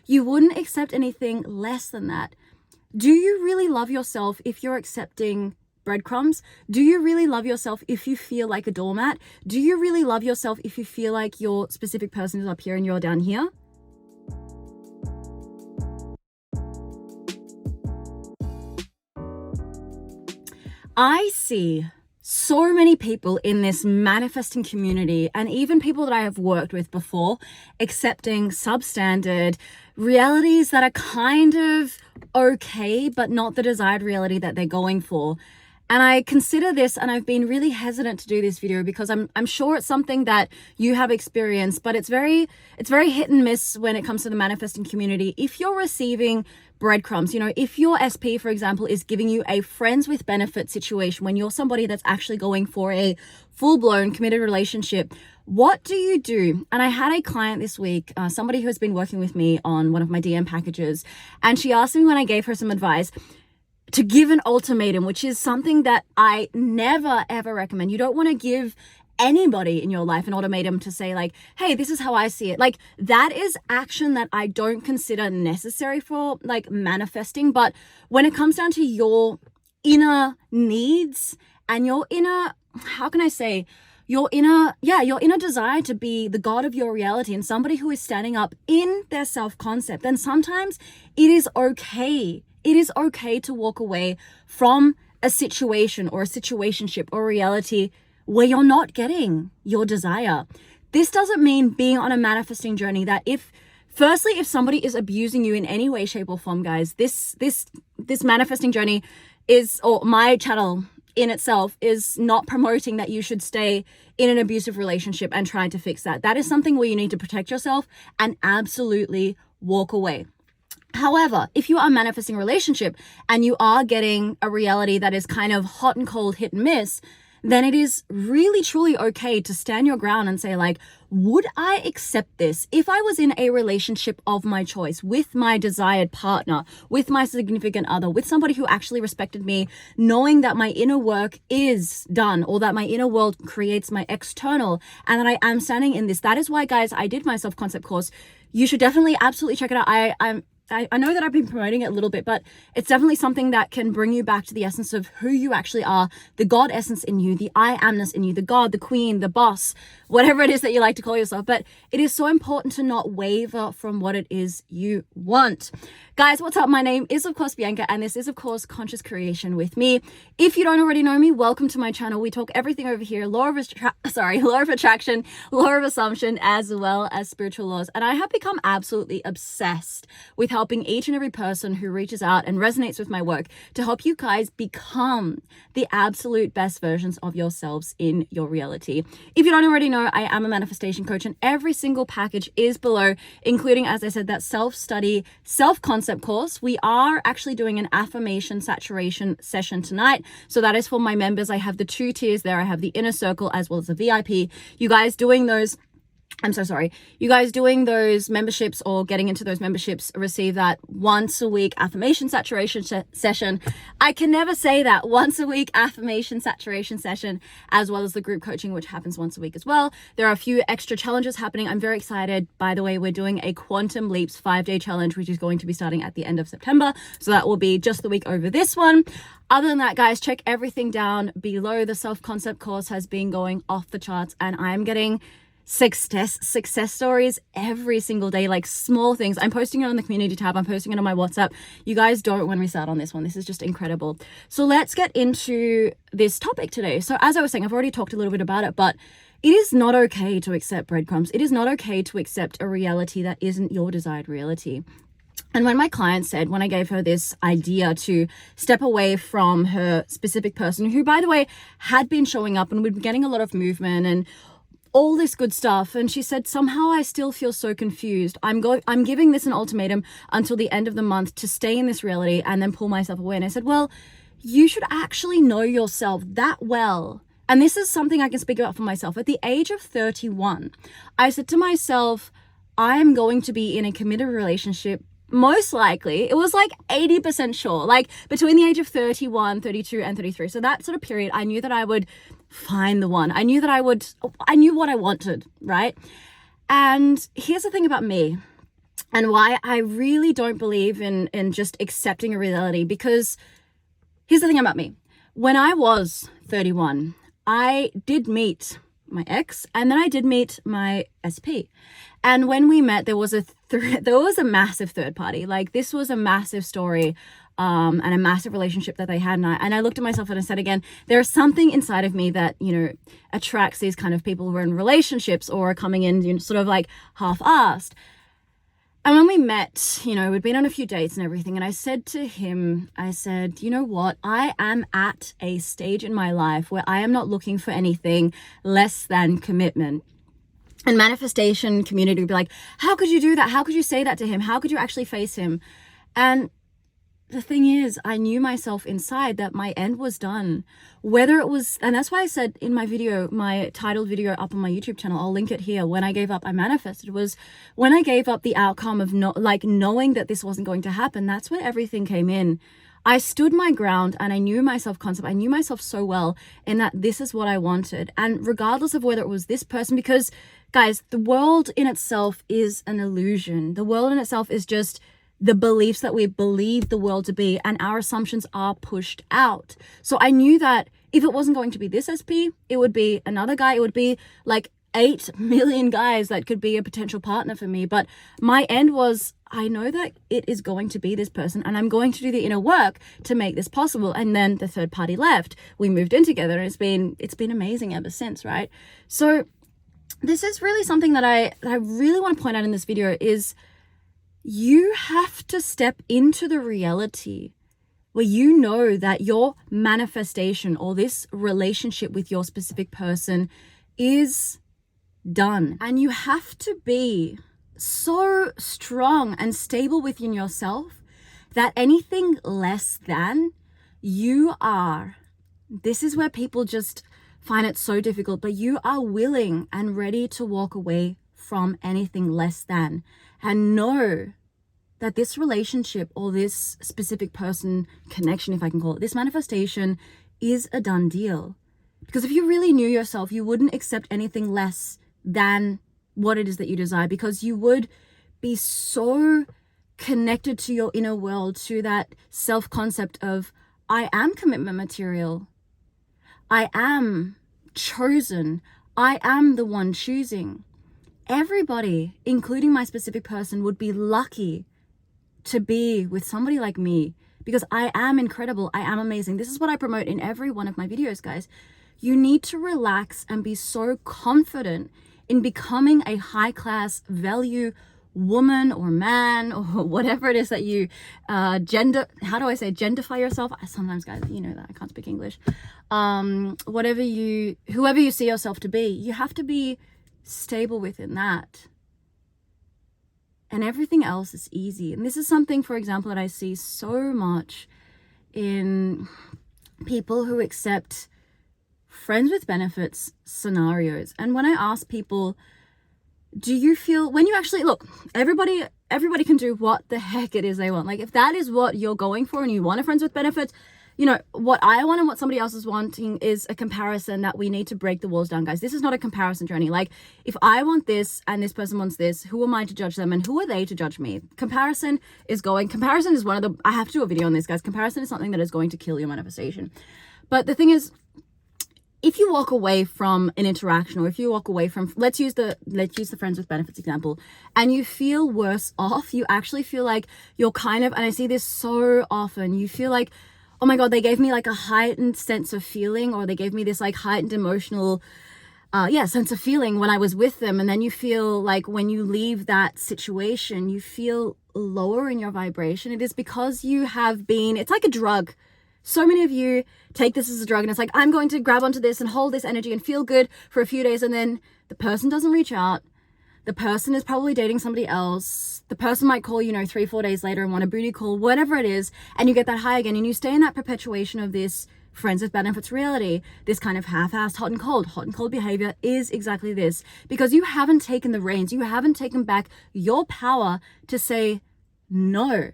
You wouldn't accept anything less than that. Do you really love yourself if you're accepting breadcrumbs? Do you really love yourself if you feel like a doormat? Do you really love yourself if you feel like your specific person is up here and you're down here? I see so many people in this manifesting community, and even people that I have worked with before, accepting substandard realities that are kind of okay, but not the desired reality that they're going for. And I consider this, and I've been really hesitant to do this video because I'm sure it's something that you have experienced, but it's very hit and miss when it comes to the manifesting community. If you're receiving breadcrumbs, if your SP, for example, is giving you a friends with benefit situation when you're somebody that's actually going for a full-blown committed relationship, what do you do? And I had a client this week, somebody who has been working with me on one of my DM packages, and she asked me when I gave her some advice to give an ultimatum, which is something that I never ever recommend. You don't want to give anybody in your life an ultimatum to say like, hey, this is how I see it. Like, that is action that I don't consider necessary for like manifesting. But when it comes down to your inner needs and your inner, how can I say, your inner desire to be the god of your reality and somebody who is standing up in their self-concept, then sometimes it is okay. It is okay to walk away from a situation or a situationship or reality where you're not getting your desire. This doesn't mean being on a manifesting journey that if somebody is abusing you in any way, shape, or form, guys, this manifesting journey is, or my channel in itself is not promoting that you should stay in an abusive relationship and try to fix that. That is something where you need to protect yourself and absolutely walk away. However, if you are manifesting a relationship and you are getting a reality that is kind of hot and cold, hit and miss, then it is really truly okay to stand your ground and say like, would I accept this if I was in a relationship of my choice with my desired partner, with my significant other, with somebody who actually respected me, knowing that my inner work is done or that my inner world creates my external and that I am standing in this. That is why, guys, I did my self-concept course. You should definitely absolutely check it out. I know that I've been promoting it a little bit, but it's definitely something that can bring you back to the essence of who you actually are, the God essence in you, the I amness in you, the God, the queen, the boss, whatever it is that you like to call yourself. But it is so important to not waver from what it is you want. Guys, what's up? My name is, of course, Bianca, and this is, of course, Conscious Creation with me. If you don't already know me, welcome to my channel. We talk everything over here, law of attraction, law of assumption, as well as spiritual laws. And I have become absolutely obsessed with helping each and every person who reaches out and resonates with my work to help you guys become the absolute best versions of yourselves in your reality. If you don't already know, I am a manifestation coach, and every single package is below, including, as I said, that self-study, self-concept course. We are actually doing an affirmation saturation session tonight. So that is for my members. I have the 2 tiers there. I have the inner circle as well as the VIP. You guys doing those memberships or getting into those memberships receive that once a week affirmation saturation session. I can never say that. Once a week affirmation saturation session, as well as the group coaching, which happens once a week as well. There are a few extra challenges happening. I'm very excited. By the way, we're doing a Quantum Leaps 5-day challenge, which is going to be starting at the end of September. So that will be just the week over this one. Other than that, guys, check everything down below. The self-concept course has been going off the charts, and I'm getting success stories every single day, like small things. I'm posting it on the community tab. I'm posting it on my WhatsApp. You guys don't want to miss out on this one. This is just incredible. So let's get into this topic today. So as I was saying, I've already talked a little bit about it, but it is not okay to accept breadcrumbs. It is not okay to accept a reality that isn't your desired reality. And when my client said, when I gave her this idea to step away from her specific person, who, by the way, had been showing up and we'd been getting a lot of movement and all this good stuff, and she said, somehow I still feel so confused. I'm giving this an ultimatum until the end of the month to stay in this reality and then pull myself away. And I said, well, you should actually know yourself that well. And this is something I can speak about for myself. At the age of 31, I said to myself, I am going to be in a committed relationship. Most likely, it was like 80% sure, like between the age of 31, 32, and 33. So that sort of period, I knew that I would find the one. I knew what I wanted, right? And here's the thing about me. and why I really don't believe in just accepting a reality. Because here's the thing about me. When I was 31, I did meet my ex, and then I did meet my SP. And when we met, there was a massive third party. Like, this was a massive story, and a massive relationship that they had. And I looked at myself and I said, again, there's something inside of me that, attracts these kind of people who are in relationships or are coming in, sort of like half-assed. And when we met, we'd been on a few dates and everything. And I said to him, you know what? I am at a stage in my life where I am not looking for anything less than commitment. And manifestation community would be like, how could you do that? How could you say that to him? How could you actually face him? And the thing is, I knew myself inside that my end was done. Whether it was, and that's why I said in my video, my titled video up on my YouTube channel, I'll link it here. When I gave up, I manifested, was when I gave up the outcome of knowing that this wasn't going to happen. That's when everything came in. I stood my ground and I knew my self-concept. I knew myself so well in that this is what I wanted. And regardless of whether it was this person, because guys, the world in itself is an illusion. The world in itself is just the beliefs that we believe the world to be, and our assumptions are pushed out. So I knew that if it wasn't going to be this SP, it would be another guy. It would be like 8 million guys that could be a potential partner for me. But my end was, I know that it is going to be this person, and I'm going to do the inner work to make this possible. And then the third party left. We moved in together, and it's been amazing ever since, right? So this is really something that I really want to point out in this video is, you have to step into the reality where you know that your manifestation or this relationship with your specific person is done. And you have to be so strong and stable within yourself that anything less than you are, this is where people just find it so difficult, but you are willing and ready to walk away from anything less than, and know that this relationship or this specific person connection, if I can call it, this manifestation is a done deal. Because if you really knew yourself, you wouldn't accept anything less than what it is that you desire, because you would be so connected to your inner world, to that self-concept of, I am commitment material. I am chosen. I am the one choosing. Everybody, including my specific person, would be lucky to be with somebody like me, because I am incredible. I am amazing. This is what I promote in every one of my videos, guys. You need to relax and be so confident in becoming a high-class value woman or man or whatever it is that you genderfy yourself. Sometimes, guys, you know that I can't speak English. Whoever you see yourself to be, you have to be stable within that. And everything else is easy. And this is something, for example, that I see so much in people who accept friends with benefits scenarios. And when I ask people, do you feel, when you actually look, everybody can do what the heck it is they want. Like, if that is what you're going for and you want a friends with benefits, what I want and what somebody else is wanting is a comparison that we need to break the walls down, guys. This is not a comparison journey. Like, if I want this and this person wants this, who am I to judge them and who are they to judge me? Comparison is one of the, I have to do a video on this, guys. Comparison is something that is going to kill your manifestation. But the thing is, if you walk away from an interaction, or if you walk away from, let's use the friends with benefits example, and you feel worse off, you actually feel like you're kind of, and I see this so often, you feel like, oh my God, they gave me like a heightened sense of feeling, or they gave me this like heightened emotional, sense of feeling when I was with them. And then you feel like when you leave that situation, you feel lower in your vibration. It is because you have been, it's like a drug. So many of you take this as a drug, and it's like, I'm going to grab onto this and hold this energy and feel good for a few days. And then the person doesn't reach out. The person is probably dating somebody else. The person might call, 3-4 days later and want a booty call, whatever it is. And you get that high again, and you stay in that perpetuation of this friends with benefits reality, this kind of half-assed hot and cold behavior is exactly this, because you haven't taken the reins. You haven't taken back your power to say, no,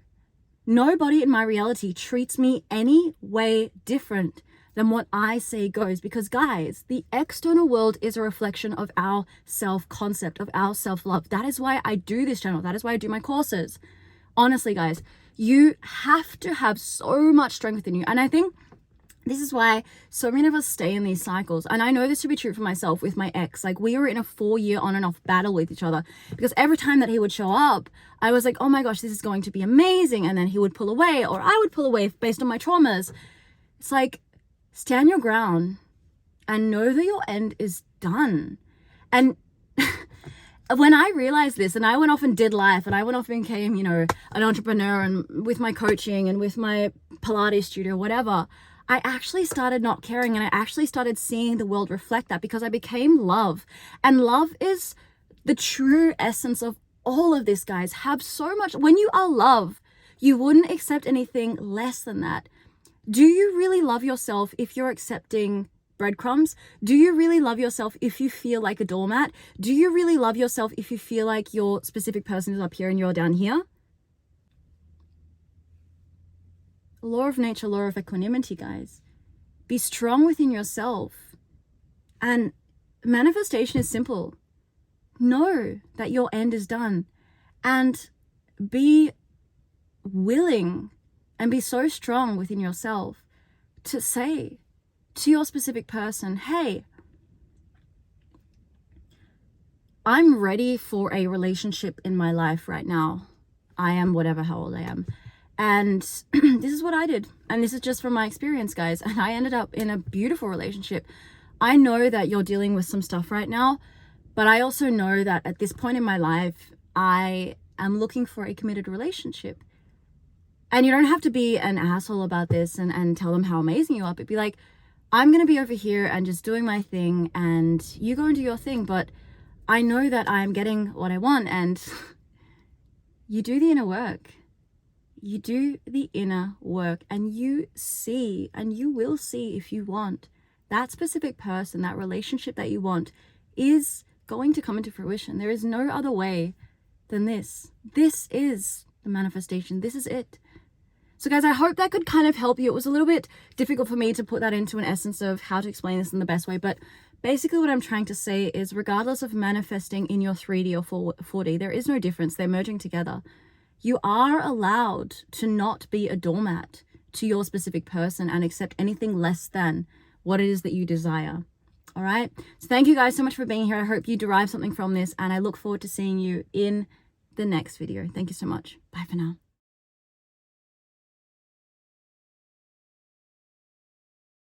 nobody in my reality treats me any way different then what I say goes. Because guys, the external world is a reflection of our self-concept, of our self-love. That is why I do this channel. That is why I do my courses. Honestly, guys, you have to have so much strength within you. And I think this is why so many of us stay in these cycles. And I know this to be true for myself with my ex. Like, we were in a 4-year on and off battle with each other, because every time that he would show up, I was like, oh my gosh, this is going to be amazing. And then he would pull away, or I would pull away based on my traumas. It's like, stand your ground and know that your end is done. And when I realized this, and I went off and did life, and I went off and became, you know, an entrepreneur, and with my coaching and with my Pilates studio, whatever, I actually started not caring, and I actually started seeing the world reflect that, because I became love. And love is the true essence of all of this, guys. Have so much. When you are love, you wouldn't accept anything less than that. Do you really love yourself if you're accepting breadcrumbs? Do you really love yourself if you feel like a doormat? Do you really love yourself if you feel like your specific person is up here and you're down here? Law of nature, law of equanimity, guys. Be strong within yourself. And manifestation is simple. Know that your end is done, and be willing and be so strong within yourself to say to your specific person, hey, I'm ready for a relationship in my life right now. I am whatever, how old I am. And this is what I did. And this is just from my experience, guys. And I ended up in a beautiful relationship. I know that you're dealing with some stuff right now, but I also know that at this point in my life, I am looking for a committed relationship. And you don't have to be an asshole about this and tell them how amazing you are, but be like, I'm going to be over here and just doing my thing, and you go and do your thing. But I know that I'm getting what I want. And you do the inner work. You do the inner work, and you see, and you will see, if you want, that specific person, that relationship that you want is going to come into fruition. There is no other way than this. This is the manifestation. This is it. So guys, I hope that could kind of help you. It was a little bit difficult for me to put that into an essence of how to explain this in the best way, but basically what I'm trying to say is, regardless of manifesting in your 3D or 4D, there is no difference. They're merging together. You are allowed to not be a doormat to your specific person and accept anything less than what it is that you desire. All right. So thank you guys so much for being here. I hope you derive something from this, and I look forward to seeing you in the next video. Thank you so much. Bye for now.